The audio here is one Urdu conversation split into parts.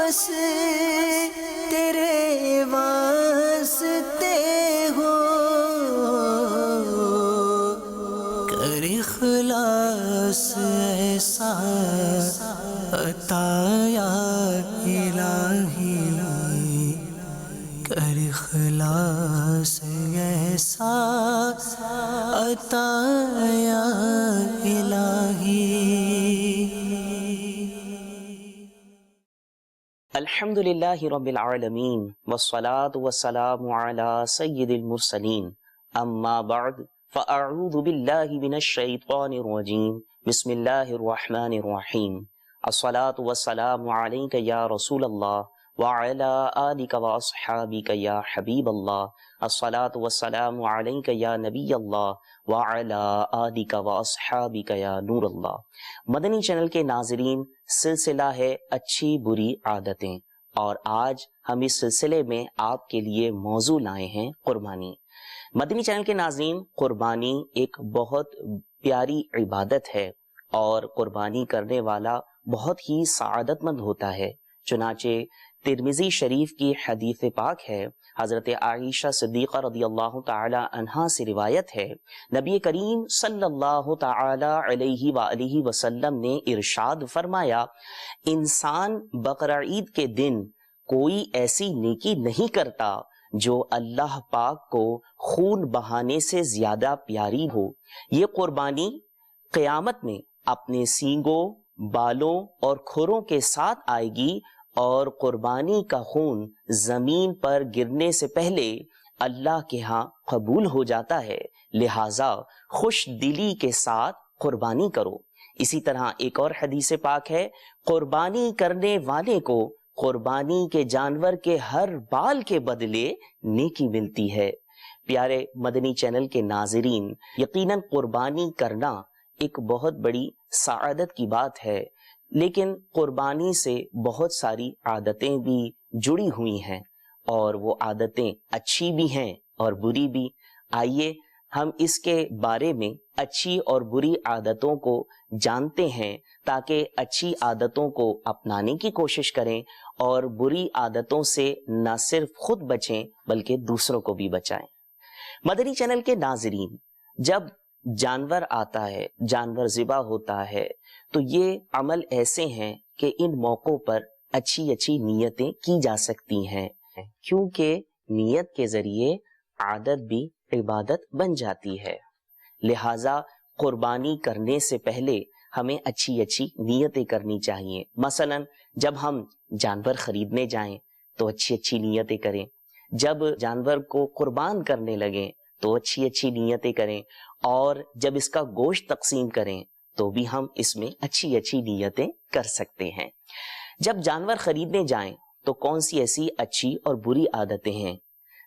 بس تیرے واسطے ہو، کر اخلاص ایسا عطا یا الہی، کر اخلاص ایسا عطا یا الہی۔ الحمدللہ رب العالمین والصلاة والسلام علی سید المرسلین، اما بعد فاعوذ باللہ من الشیطان الرجیم، بسم اللہ الرحمن الرحیم۔ الصلاة والسلام علیک یا رسول اللہ وعلی آلک واصحابک یا حبیب اللہ، الصلاة والسلام علیک یا نبی اللہ وعلی آلک واصحابک یا نور اللہ۔ مدنی چینل کے ناظرین، سلسلہ ہے اچھی بری عادتیں، اور آج ہم اس سلسلے میں آپ کے لیے موضوع لائے ہیں قربانی۔ مدنی چینل کے ناظرین، قربانی ایک بہت پیاری عبادت ہے اور قربانی کرنے والا بہت ہی سعادت مند ہوتا ہے۔ چنانچہ ترمذی شریف کی حدیث پاک ہے، حضرت عائشہ صدیقہ رضی اللہ تعالی عنہا سے روایت ہے، نبی کریم صلی اللہ تعالی علیہ وآلہ وسلم نے ارشاد فرمایا، انسان بقرعید کے دن کوئی ایسی نیکی نہیں کرتا جو اللہ پاک کو خون بہانے سے زیادہ پیاری ہو۔ یہ قربانی قیامت میں اپنے سینگوں، بالوں اور کھروں کے ساتھ آئے گی، اور قربانی کا خون زمین پر گرنے سے پہلے اللہ کے ہاں قبول ہو جاتا ہے، لہٰذا خوش دلی کے ساتھ قربانی کرو۔ اسی طرح ایک اور حدیث پاک ہے، قربانی کرنے والے کو قربانی کے جانور کے ہر بال کے بدلے نیکی ملتی ہے۔ پیارے مدنی چینل کے ناظرین، یقیناً قربانی کرنا ایک بہت بڑی سعادت کی بات ہے، لیکن قربانی سے بہت ساری عادتیں بھی جڑی ہوئی ہیں، اور وہ عادتیں اچھی بھی ہیں اور بری بھی۔ آئیے ہم اس کے بارے میں اچھی اور بری عادتوں کو جانتے ہیں، تاکہ اچھی عادتوں کو اپنانے کی کوشش کریں اور بری عادتوں سے نہ صرف خود بچیں بلکہ دوسروں کو بھی بچائیں۔ مدنی چینل کے ناظرین، جب جانور آتا ہے، جانور ذبح ہوتا ہے، تو یہ عمل ایسے ہیں کہ ان موقعوں پر اچھی اچھی نیتیں کی جا سکتی ہیں، کیونکہ نیت کے ذریعے عادت بھی عبادت بن جاتی ہے۔ لہٰذا قربانی کرنے سے پہلے ہمیں اچھی اچھی نیتیں کرنی چاہیے۔ مثلا جب ہم جانور خریدنے جائیں تو اچھی اچھی نیتیں کریں، جب جانور کو قربان کرنے لگیں تو اچھی اچھی نیتیں کریں، اور جب اس کا گوشت تقسیم کریں تو بھی ہم اس میں اچھی اچھی نیتیں کر سکتے ہیں۔ جب جانور خریدنے جائیں تو کون سی ایسی اچھی اور بری عادتیں ہیں؟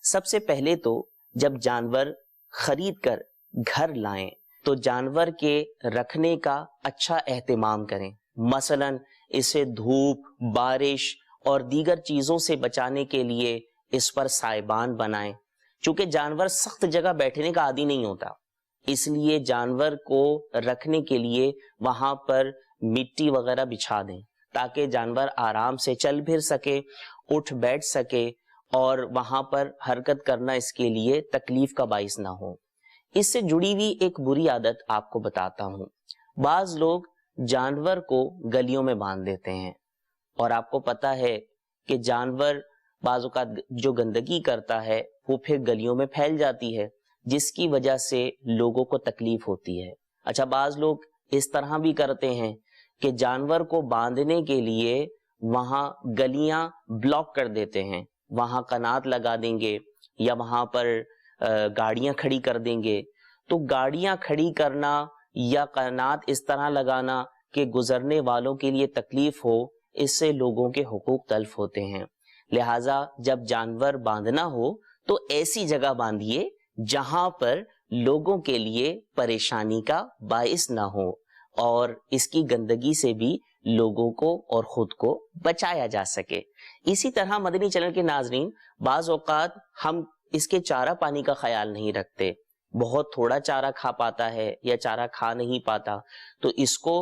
سب سے پہلے تو جب جانور خرید کر گھر لائیں تو جانور کے رکھنے کا اچھا اہتمام کریں۔ مثلا اسے دھوپ، بارش اور دیگر چیزوں سے بچانے کے لیے اس پر سائبان بنائیں۔ چونکہ جانور سخت جگہ بیٹھنے کا عادی نہیں ہوتا، اس لیے جانور کو رکھنے کے لیے وہاں پر مٹی وغیرہ بچھا دیں، تاکہ جانور آرام سے چل پھر سکے، اٹھ بیٹھ سکے، اور وہاں پر حرکت کرنا اس کے لیے تکلیف کا باعث نہ ہو۔ اس سے جڑی ہوئی ایک بری عادت آپ کو بتاتا ہوں۔ بعض لوگ جانور کو گلیوں میں باندھ دیتے ہیں، اور آپ کو پتا ہے کہ جانور بعض اوقات جو گندگی کرتا ہے وہ پھر گلیوں میں پھیل جاتی ہے، جس کی وجہ سے لوگوں کو تکلیف ہوتی ہے۔ اچھا، بعض لوگ اس طرح بھی کرتے ہیں کہ جانور کو باندھنے کے لیے وہاں گلیاں بلاک کر دیتے ہیں، وہاں قنات لگا دیں گے یا وہاں پر گاڑیاں کھڑی کر دیں گے۔ تو گاڑیاں کھڑی کرنا یا قنات اس طرح لگانا کہ گزرنے والوں کے لیے تکلیف ہو، اس سے لوگوں کے حقوق تلف ہوتے ہیں۔ لہٰذا جب جانور باندھنا ہو تو ایسی جگہ باندھیے جہاں پر لوگوں کے لیے پریشانی کا باعث نہ ہو، اور اس کی گندگی سے بھی لوگوں کو اور خود کو بچایا جا سکے۔ اسی طرح مدنی چینل کے ناظرین، بعض اوقات ہم اس کے چارہ پانی کا خیال نہیں رکھتے، بہت تھوڑا چارہ کھا پاتا ہے یا چارہ کھا نہیں پاتا، تو اس کو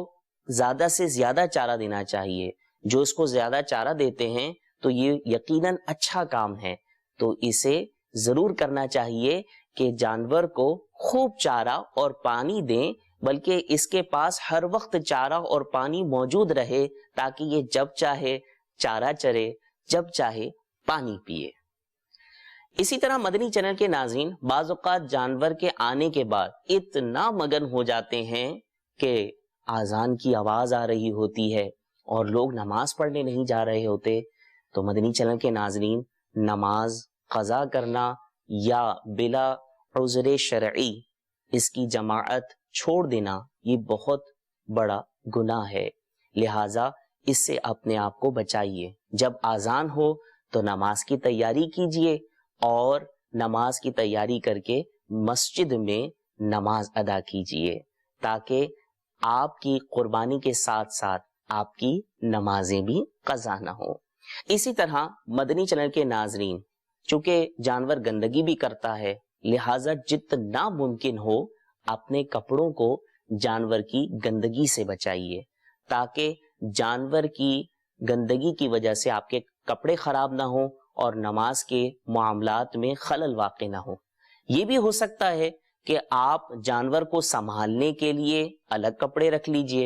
زیادہ سے زیادہ چارہ دینا چاہیے۔ جو اس کو زیادہ چارہ دیتے ہیں تو یہ یقیناً اچھا کام ہے، تو اسے ضرور کرنا چاہیے کہ جانور کو خوب چارہ اور پانی دیں، بلکہ اس کے پاس ہر وقت چارہ اور پانی موجود رہے تاکہ یہ جب چاہے چارہ چرے، جب چاہے پانی پیے۔ اسی طرح مدنی چینل کے ناظرین بعض اوقات جانور کے آنے کے بعد اتنا مگن ہو جاتے ہیں کہ اذان کی آواز آ رہی ہوتی ہے اور لوگ نماز پڑھنے نہیں جا رہے ہوتے، تو مدنی چینل کے ناظرین نماز قضا کرنا یا بلا عذر شرعی اس کی جماعت چھوڑ دینا یہ بہت بڑا گناہ ہے، لہٰذا اس سے اپنے آپ کو بچائیے۔ جب اذان ہو تو نماز کی تیاری کیجیے اور نماز کی تیاری کر کے مسجد میں نماز ادا کیجیے تاکہ آپ کی قربانی کے ساتھ ساتھ آپ کی نمازیں بھی قضا نہ ہو۔ اسی طرح مدنی چینل کے ناظرین چونکہ جانور گندگی بھی کرتا ہے، لہٰذا جتنا ممکن ہو اپنے کپڑوں کو جانور کی گندگی سے بچائیے تاکہ جانور کی گندگی کی وجہ سے آپ کے کپڑے خراب نہ ہوں اور نماز کے معاملات میں خلل واقع نہ ہو۔ یہ بھی ہو سکتا ہے کہ آپ جانور کو سنبھالنے کے لیے الگ کپڑے رکھ لیجئے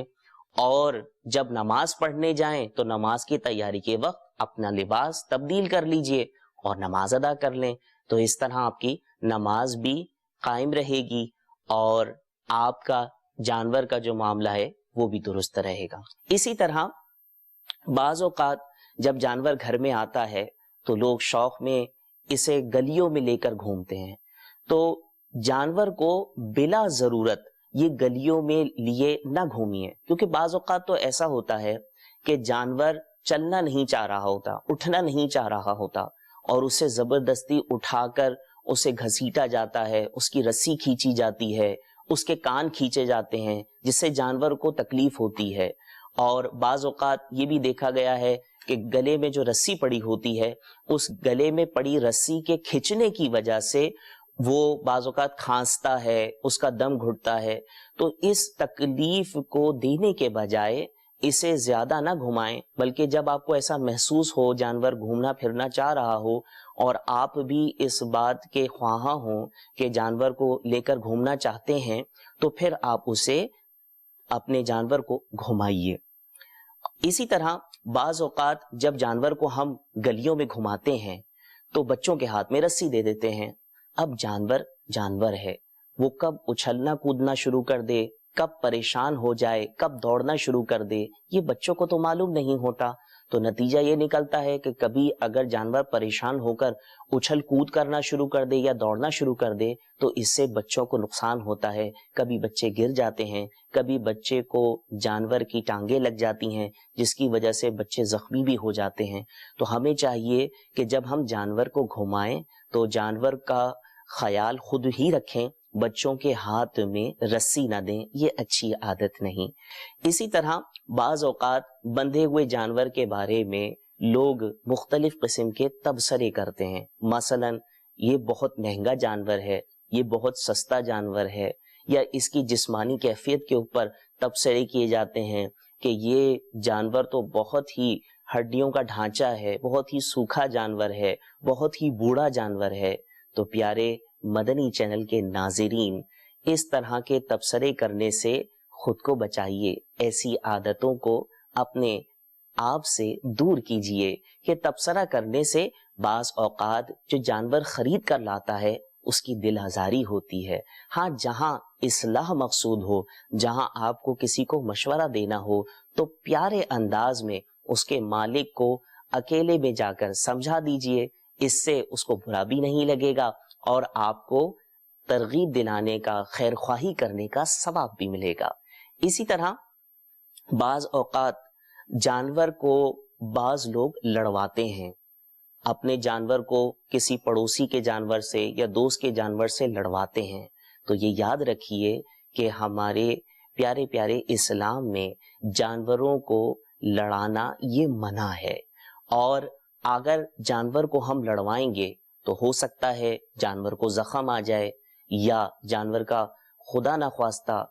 اور جب نماز پڑھنے جائیں تو نماز کی تیاری کے وقت اپنا لباس تبدیل کر لیجئے اور نماز ادا کر لیں، تو اس طرح آپ کی نماز بھی قائم رہے گی اور آپ کا جانور کا جو معاملہ ہے وہ بھی درست رہے گا۔ اسی طرح بعض اوقات جب جانور گھر میں آتا ہے تو لوگ شوق میں اسے گلیوں میں لے کر گھومتے ہیں، تو جانور کو بلا ضرورت یہ گلیوں میں لیے نہ گھومیے، کیونکہ بعض اوقات تو ایسا ہوتا ہے کہ جانور چلنا نہیں چاہ رہا ہوتا، اٹھنا نہیں چاہ رہا ہوتا اور اسے زبردستی اٹھا کر اسے گھسیٹا جاتا ہے، اس کی رسی کھینچی جاتی ہے، اس کے کان کھینچے جاتے ہیں جس سے جانور کو تکلیف ہوتی ہے۔ اور بعض اوقات یہ بھی دیکھا گیا ہے کہ گلے میں جو رسی پڑی ہوتی ہے اس گلے میں پڑی رسی کے کھینچنے کی وجہ سے وہ بعض اوقات کھانستا ہے، اس کا دم گھٹتا ہے، تو اس تکلیف کو دینے کے بجائے اسے زیادہ نہ گھمائیں، بلکہ جب آپ کو ایسا محسوس ہو جانور گھومنا پھرنا چاہ رہا ہو اور آپ بھی اس بات کے خواہاں ہوں کہ جانور کو لے کر گھومنا چاہتے ہیں تو پھر آپ اسے اپنے جانور کو گھمائیے۔ اسی طرح بعض اوقات جب جانور کو ہم گلیوں میں گھماتے ہیں تو بچوں کے ہاتھ میں رسی دے دیتے ہیں۔ اب جانور ہے، وہ کب اچھلنا کودنا شروع کر دے، کب پریشان ہو جائے، کب دوڑنا شروع کر دے، یہ بچوں کو تو معلوم نہیں ہوتا، تو نتیجہ یہ نکلتا ہے کہ کبھی اگر جانور پریشان ہو کر اچھل کود کرنا شروع کر دے یا دوڑنا شروع کر دے تو اس سے بچوں کو نقصان ہوتا ہے، کبھی بچے گر جاتے ہیں، کبھی بچے کو جانور کی ٹانگیں لگ جاتی ہیں جس کی وجہ سے بچے زخمی بھی ہو جاتے ہیں۔ تو ہمیں چاہیے کہ جب ہم جانور کو گھمائیں تو جانور کا خیال خود ہی رکھیں، بچوں کے ہاتھ میں رسی نہ دیں، یہ اچھی عادت نہیں۔ اسی طرح بعض اوقات بندھے ہوئے جانور کے بارے میں لوگ مختلف قسم کے تبصرے کرتے ہیں، مثلا یہ بہت مہنگا جانور ہے، یہ بہت سستا جانور ہے، یا اس کی جسمانی کیفیت کے اوپر تبصرے کیے جاتے ہیں کہ یہ جانور تو بہت ہی ہڈیوں کا ڈھانچہ ہے، بہت ہی سوکھا جانور ہے، بہت ہی بوڑھا جانور ہے۔ تو پیارے مدنی چینل کے ناظرین، اس طرح کے تبصرے کرنے سے خود کو بچائیے، ایسی عادتوں کو اپنے آپ سے دور کیجیے کہ تبصرہ کرنے سے بعض اوقات جو جانور خرید کر لاتا ہے اس کی دل آزاری ہوتی ہے۔ ہاں، جہاں اصلاح مقصود ہو، جہاں آپ کو کسی کو مشورہ دینا ہو تو پیارے انداز میں اس کے مالک کو اکیلے میں جا کر سمجھا دیجئے، اس سے اس کو برا بھی نہیں لگے گا اور آپ کو ترغیب دلانے کا، خیر خواہی کرنے کا ثواب بھی ملے گا۔ اسی طرح بعض اوقات جانور کو بعض لوگ لڑواتے ہیں، اپنے جانور کو کسی پڑوسی کے جانور سے یا دوست کے جانور سے لڑواتے ہیں، تو یہ یاد رکھیے کہ ہمارے پیارے پیارے اسلام میں جانوروں کو لڑانا یہ منع ہے، اور اگر جانور کو ہم لڑوائیں گے تو ہو سکتا ہے جانور کو زخم آ جائے یا جانور کا خدا نخواستہ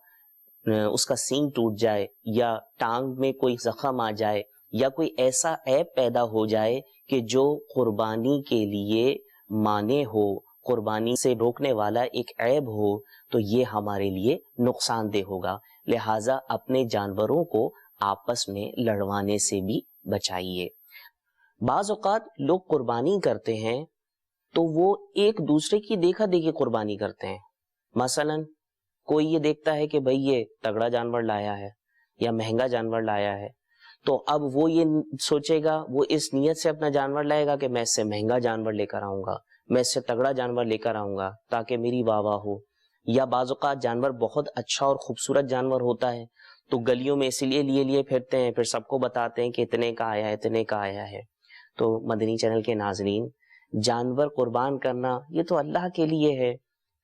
اس کا سینگ ٹوٹ جائے یا ٹانگ میں کوئی زخم آ جائے یا کوئی ایسا عیب پیدا ہو جائے کہ جو قربانی کے لیے مانع ہو، قربانی سے روکنے والا ایک عیب ہو، تو یہ ہمارے لیے نقصان دہ ہوگا. لہٰذا اپنے جانوروں کو آپس میں لڑوانے سے بھی بچائیے. بعض اوقات لوگ قربانی کرتے ہیں تو وہ ایک دوسرے کی دیکھا دیکھی قربانی کرتے ہیں. مثلا کوئی یہ دیکھتا ہے کہ بھئی یہ تگڑا جانور لایا ہے یا مہنگا جانور لایا ہے، تو اب وہ یہ سوچے گا، وہ اس نیت سے اپنا جانور لائے گا کہ میں اس سے مہنگا جانور لے کر آؤں گا، میں اس سے تگڑا جانور لے کر آؤں گا تاکہ میری واہ واہ ہو. یا بعض اوقات جانور بہت اچھا اور خوبصورت جانور ہوتا ہے تو گلیوں میں اسی لیے لیے پھرتے ہیں، پھر سب کو بتاتے ہیں کہ اتنے کا آیا ہے، اتنے کا آیا ہے. تو مدنی چینل کے ناظرین، جانور قربان کرنا یہ تو اللہ کے لیے ہے.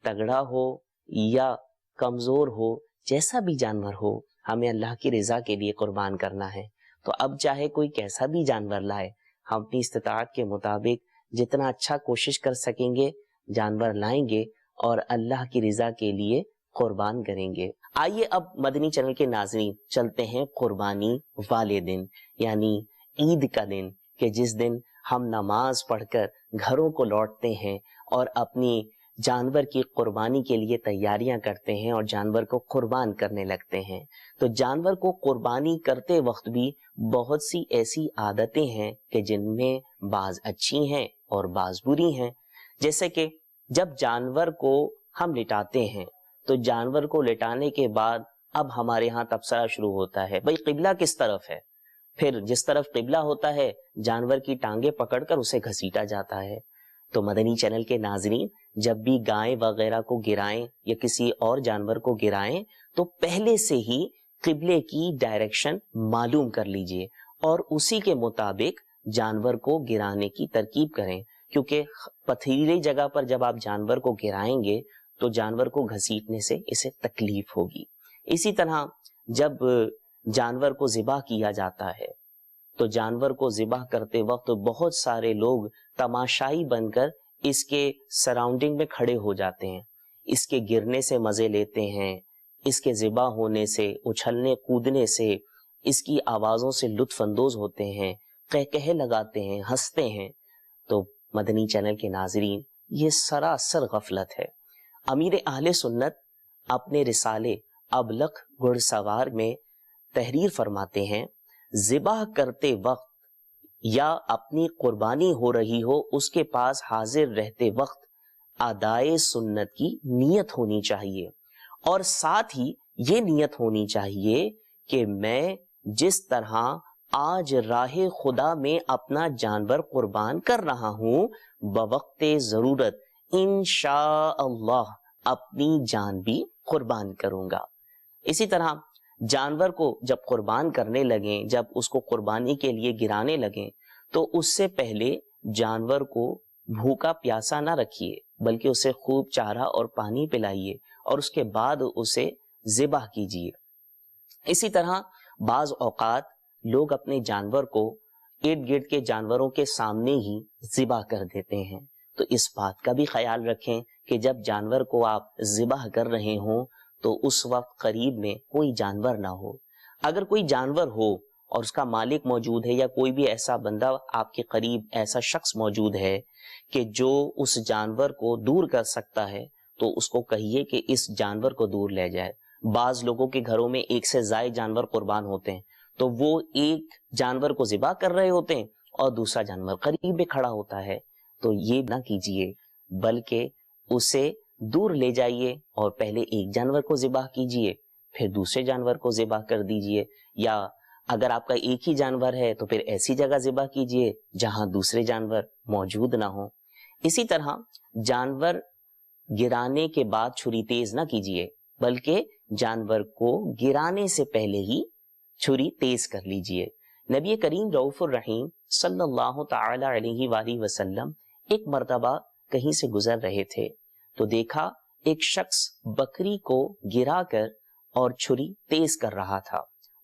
تگڑا ہو یا کمزور ہو، جیسا بھی جانور ہو، ہمیں اللہ کی رضا کے لیے قربان کرنا ہے. تو اب چاہے کوئی کیسا بھی جانور لائے، ہم اپنی استطاعت کے مطابق جتنا اچھا کوشش کر سکیں گے جانور لائیں گے اور اللہ کی رضا کے لیے قربان کریں گے. آئیے اب مدنی چینل کے ناظرین چلتے ہیں قربانی والے دن، یعنی عید کا دن، کہ جس دن ہم نماز پڑھ کر گھروں کو لوٹتے ہیں اور اپنی جانور کی قربانی کے لیے تیاریاں کرتے ہیں اور جانور کو قربان کرنے لگتے ہیں. تو جانور کو قربانی کرتے وقت بھی بہت سی ایسی عادتیں ہیں کہ جن میں بعض اچھی ہیں اور بعض بری ہیں. جیسے کہ جب جانور کو ہم لٹاتے ہیں تو جانور کو لٹانے کے بعد اب ہمارے ہاں تبصرہ شروع ہوتا ہے، بھئی قبلہ کس طرف ہے. پھر جس طرف قبلہ ہوتا ہے جانور کی ٹانگیں پکڑ کر اسے گھسیٹا جاتا ہے. تو مدنی چینل کے ناظرین، جب بھی گائے وغیرہ کو گرائیں یا کسی اور جانور کو گرائیں تو پہلے سے ہی قبلے کی ڈائریکشن معلوم کر لیجئے اور اسی کے مطابق جانور کو گرانے کی ترکیب کریں، کیونکہ پتھریلی جگہ پر جب آپ جانور کو گرائیں گے تو جانور کو گھسیٹنے سے اسے تکلیف ہوگی. اسی طرح جب جانور کو ذبح کیا جاتا ہے تو جانور کو ذبح کرتے وقت بہت سارے لوگ تماشائی بن کر اس کے سراؤنڈنگ میں کھڑے ہو جاتے ہیں، اس کے گرنے سے مزے لیتے ہیں، اس کے ذبح ہونے سے، اچھلنے کودنے سے، اس کی آوازوں سے لطف اندوز ہوتے ہیں، قہقہے لگاتے ہیں، ہنستے ہیں. تو مدنی چینل کے ناظرین، یہ سراسر غفلت ہے. امیر اہل سنت اپنے رسالے ابلق گھڑ سوار میں تحریر فرماتے ہیں، ذبح کرتے وقت یا اپنی قربانی ہو رہی ہو اس کے پاس حاضر رہتے وقت ادائے سنت کی نیت ہونی چاہیے، اور ساتھ ہی یہ نیت ہونی چاہیے کہ میں جس طرح آج راہ خدا میں اپنا جانور قربان کر رہا ہوں، بوقت ضرورت انشاءاللہ اپنی جان بھی قربان کروں گا. اسی طرح جانور کو جب قربان کرنے لگیں، جب اس کو قربانی کے لیے گرانے لگیں تو اس سے پہلے جانور کو بھوکا پیاسا نہ رکھیے، بلکہ اسے خوب چارہ اور پانی پلائیے اور اس کے بعد اسے ذبح کیجیے. اسی طرح بعض اوقات لوگ اپنے جانور کو ارد گرد کے جانوروں کے سامنے ہی ذبح کر دیتے ہیں. تو اس بات کا بھی خیال رکھیں کہ جب جانور کو آپ ذبح کر رہے ہوں تو اس وقت قریب میں کوئی جانور نہ ہو. اگر کوئی جانور ہو اور اس کا مالک موجود ہے یا کوئی بھی ایسا بندہ آپ کے قریب ایسا شخص موجود ہے کہ جو اس جانور کو دور کر سکتا ہے تو اس کو کہیے کہ اس جانور کو دور لے جائے. بعض لوگوں کے گھروں میں ایک سے زائد جانور قربان ہوتے ہیں تو وہ ایک جانور کو ذبح کر رہے ہوتے ہیں اور دوسرا جانور قریب میں کھڑا ہوتا ہے. تو یہ نہ کیجیے، بلکہ اسے دور لے جائیے اور پہلے ایک جانور کو ذبح کیجیے، پھر دوسرے جانور کو ذبح کر دیجیے. یا اگر آپ کا ایک ہی جانور ہے تو پھر ایسی جگہ ذبح کیجیے جہاں دوسرے جانور موجود نہ ہوں. اسی طرح جانور گرانے کے بعد چھری تیز نہ کیجیے، بلکہ جانور کو گرانے سے پہلے ہی چھری تیز کر لیجیے. نبی کریم رؤوف الرحیم صلی اللہ تعالی علیہ وآلہ وسلم ایک مرتبہ کہیں سے گزر رہے تھے تو دیکھا ایک شخص بکری کو گرا کر اور چھری تیز کر رہا تھا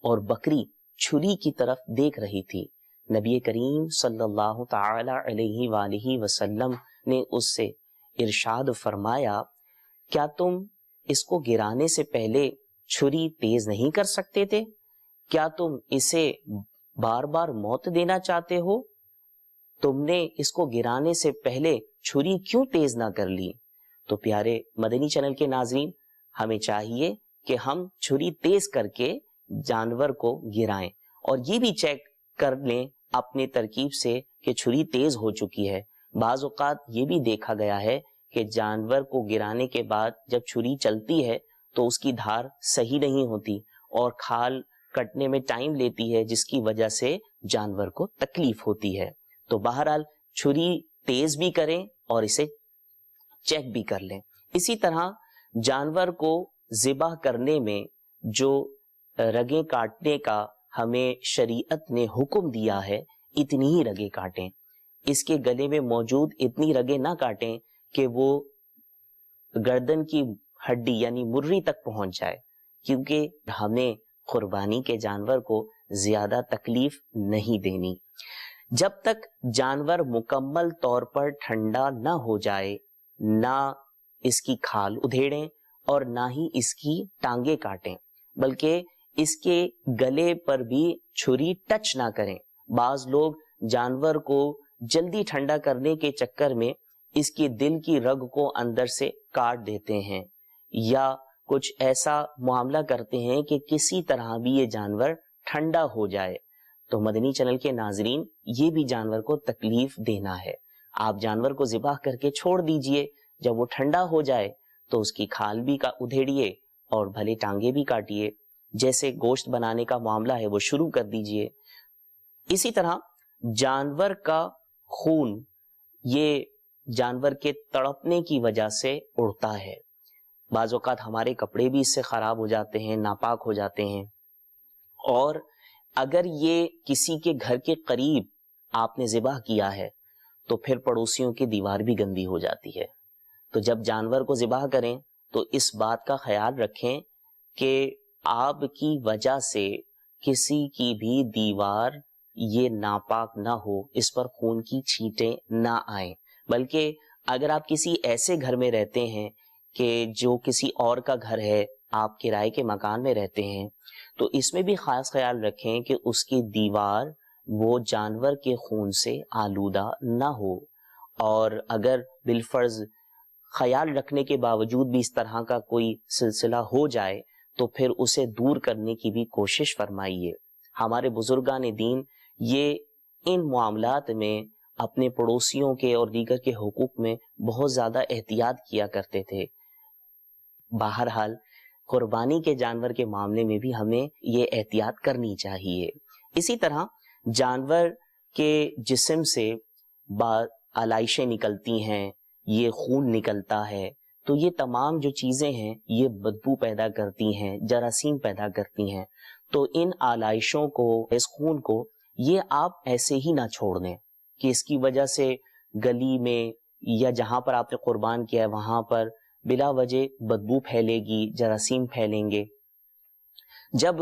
اور بکری چھری کی طرف دیکھ رہی تھی. نبی کریم صلی اللہ تعالی علیہ وآلہ وسلم نے اس سے ارشاد فرمایا، کیا تم اس کو گرانے سے پہلے چھری تیز نہیں کر سکتے تھے؟ کیا تم اسے بار بار موت دینا چاہتے ہو؟ تم نے اس کو گرانے سے پہلے چھری کیوں تیز نہ کر لی؟ تو پیارے مدنی چینل کے ناظرین، ہمیں چاہیے کہ ہم چھری تیز کر کے جانور کو گرائیں، اور یہ بھی چیک کر لیں اپنے ترکیب سے کہ چھری تیز ہو چکی ہے۔ بعض اوقات یہ بھی دیکھا گیا ہے کہ جانور کو گرانے کے بعد جب چھری چلتی ہے تو اس کی دھار صحیح نہیں ہوتی اور کھال کٹنے میں ٹائم لیتی ہے، جس کی وجہ سے جانور کو تکلیف ہوتی ہے۔ تو بہرحال چھری تیز بھی کریں اور اسے چیک بھی کر لیں۔ اسی طرح جانور کو ذبح کرنے میں جو رگیں کاٹنے کا ہمیں شریعت نے حکم دیا ہے، اتنی ہی رگیں کاٹیں۔ اس کے گلے میں موجود اتنی رگیں نہ کاٹیں کہ وہ گردن کی ہڈی یعنی مرری تک پہنچ جائے، کیونکہ ہمیں قربانی کے جانور کو زیادہ تکلیف نہیں دینی۔ جب تک جانور مکمل طور پر ٹھنڈا نہ ہو جائے، نہ اس کی کھال ادھیڑیں اور نہ ہی اس کی ٹانگیں کاٹیں، بلکہ اس کے گلے پر بھی چھری ٹچ نہ کریں۔ بعض لوگ جانور کو جلدی ٹھنڈا کرنے کے چکر میں اس کی دل کی رگ کو اندر سے کاٹ دیتے ہیں، یا کچھ ایسا معاملہ کرتے ہیں کہ کسی طرح بھی یہ جانور ٹھنڈا ہو جائے۔ تو مدنی چینل کے ناظرین، یہ بھی جانور کو تکلیف دینا ہے۔ آپ جانور کو ذبح کر کے چھوڑ دیجئے، جب وہ ٹھنڈا ہو جائے تو اس کی کھال بھی ادھیڑیے اور بھلے ٹانگیں بھی کاٹیے، جیسے گوشت بنانے کا معاملہ ہے وہ شروع کر دیجئے۔ اسی طرح جانور کا خون یہ جانور کے تڑپنے کی وجہ سے اڑتا ہے۔ بعض اوقات ہمارے کپڑے بھی اس سے خراب ہو جاتے ہیں، ناپاک ہو جاتے ہیں، اور اگر یہ کسی کے گھر کے قریب آپ نے ذبح کیا ہے تو پھر پڑوسیوں کی دیوار بھی گندی ہو جاتی ہے۔ تو جب جانور کو ذبح کریں تو اس بات کا خیال رکھیں کہ آپ کی وجہ سے کسی کی بھی دیوار یہ ناپاک نہ ہو، اس پر خون کی چھینٹیں نہ آئیں۔ بلکہ اگر آپ کسی ایسے گھر میں رہتے ہیں کہ جو کسی اور کا گھر ہے، آپ کرائے کے مکان میں رہتے ہیں، تو اس میں بھی خاص خیال رکھیں کہ اس کی دیوار وہ جانور کے خون سے آلودہ نہ ہو، اور اگر بالفرض خیال رکھنے کے باوجود بھی اس طرح کا کوئی سلسلہ ہو جائے تو پھر اسے دور کرنے کی بھی کوشش فرمائیے۔ ہمارے بزرگان دین یہ ان معاملات میں اپنے پڑوسیوں کے اور دیگر کے حقوق میں بہت زیادہ احتیاط کیا کرتے تھے۔ بہرحال قربانی کے جانور کے معاملے میں بھی ہمیں یہ احتیاط کرنی چاہیے۔ اسی طرح جانور کے جسم سے آلائشیں نکلتی ہیں، یہ خون نکلتا ہے، تو یہ تمام جو چیزیں ہیں یہ بدبو پیدا کرتی ہیں، جراثیم پیدا کرتی ہیں۔ تو ان آلائشوں کو، اس خون کو یہ آپ ایسے ہی نہ چھوڑ دیں کہ اس کی وجہ سے گلی میں یا جہاں پر آپ نے قربان کیا ہے وہاں پر بلا وجہ بدبو پھیلے گی، جراثیم پھیلیں گے۔ جب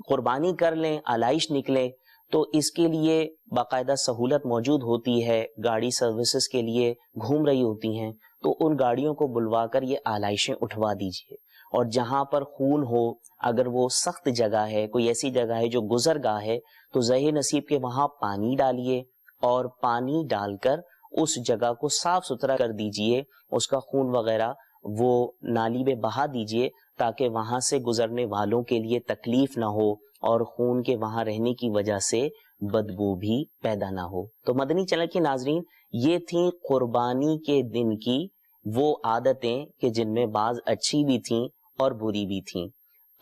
قربانی کر لیں، آلائش نکلے، تو اس کے لیے باقاعدہ سہولت موجود ہوتی ہے، گاڑی سروسز کے لیے گھوم رہی ہوتی ہیں، تو ان گاڑیوں کو بلوا کر یہ آلائشیں اٹھوا دیجیے۔ اور جہاں پر خون ہو، اگر وہ سخت جگہ ہے، کوئی ایسی جگہ ہے جو گزرگاہ ہے، تو زہ نصیب کے وہاں پانی ڈالیے اور پانی ڈال کر اس جگہ کو صاف ستھرا کر دیجیے، اس کا خون وغیرہ وہ نالی میں بہا دیجیے، تاکہ وہاں سے گزرنے والوں کے لیے تکلیف نہ ہو اور خون کے وہاں رہنے کی وجہ سے بدبو بھی پیدا نہ ہو۔ تو مدنی چینل کے ناظرین، یہ تھیں قربانی کے دن کی وہ عادتیں کہ جن میں بعض اچھی بھی تھیں اور بری بھی تھیں۔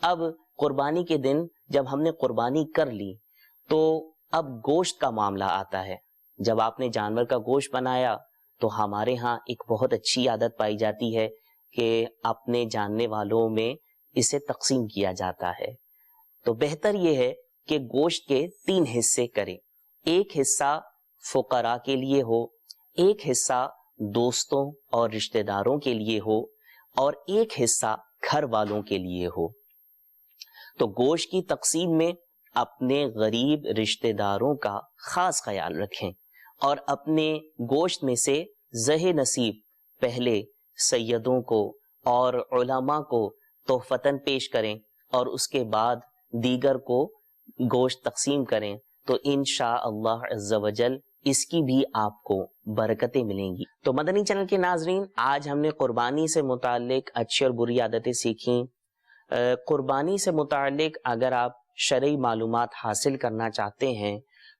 اب قربانی کے دن جب ہم نے قربانی کر لی تو اب گوشت کا معاملہ آتا ہے۔ جب آپ نے جانور کا گوشت بنایا تو ہمارے ہاں ایک بہت اچھی عادت پائی جاتی ہے کہ اپنے جاننے والوں میں اسے تقسیم کیا جاتا ہے۔ تو بہتر یہ ہے کہ گوشت کے 3 حصے کریں، ایک حصہ فقراء کے لیے ہو، ایک حصہ دوستوں اور رشتہ داروں کے لیے ہو، اور ایک حصہ گھر والوں کے لیے ہو۔ تو گوشت کی تقسیم میں اپنے غریب رشتہ داروں کا خاص خیال رکھیں، اور اپنے گوشت میں سے زہ نصیب پہلے سیدوں کو اور علماء کو تحفتاً پیش کریں، اور اس کے بعد دیگر کو گوشت تقسیم کریں۔ تو انشاءاللہ عز و جل اس کی بھی آپ کو برکتیں ملیں گی۔ تو مدنی چینل کے ناظرین، آج ہم نے قربانی سے متعلق اچھی اور بری عادتیں سیکھیں۔ قربانی سے متعلق اگر آپ شرعی معلومات حاصل کرنا چاہتے ہیں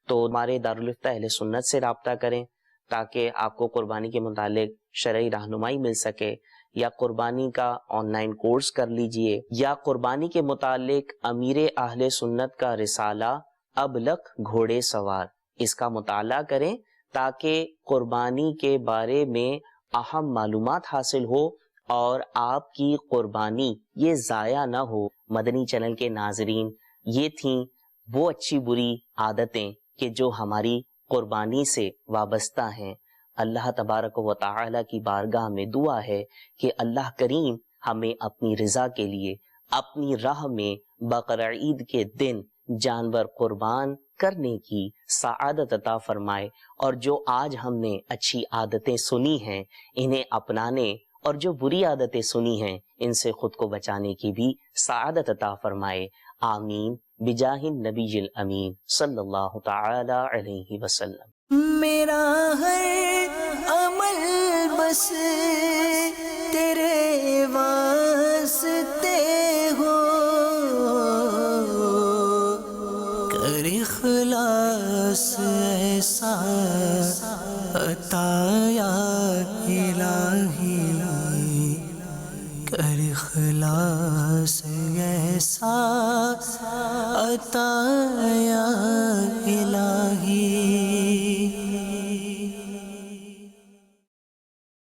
تو ہمارے دارالفتہ اہل سنت سے رابطہ کریں تاکہ آپ کو قربانی کے متعلق شرعی رہنمائی مل سکے، یا قربانی کا آن لائن کورس کر لیجئے، یا قربانی کے متعلق امیر اہل سنت کا رسالہ ابلق گھوڑے سوار، اس کا مطالعہ کریں تاکہ قربانی کے بارے میں اہم معلومات حاصل ہو اور آپ کی قربانی یہ ضائع نہ ہو۔ مدنی چینل کے ناظرین، یہ تھیں وہ اچھی بری عادتیں کہ جو ہماری قربانی سے وابستہ ہیں۔ اللہ تبارک و تعالی کی بارگاہ میں دعا ہے کہ اللہ کریم ہمیں اپنی رضا کے لیے اپنی راہ میں بقرعید کے دن جانور قربان کرنے کی سعادت عطا فرمائے، اور جو آج ہم نے اچھی عادتیں سنی ہیں انہیں اپنانے، اور جو بری عادتیں سنی ہیں ان سے خود کو بچانے کی بھی سعادت عطا فرمائے۔ آمین بجاہ النبی الامین صلی اللہ تعالی علیہ وسلم۔ میرا ہر عمل بس تیرے واسطے ہو، کر اخلاص ایسا عطا یا الہی، کر اخلاص ایسا عطا یا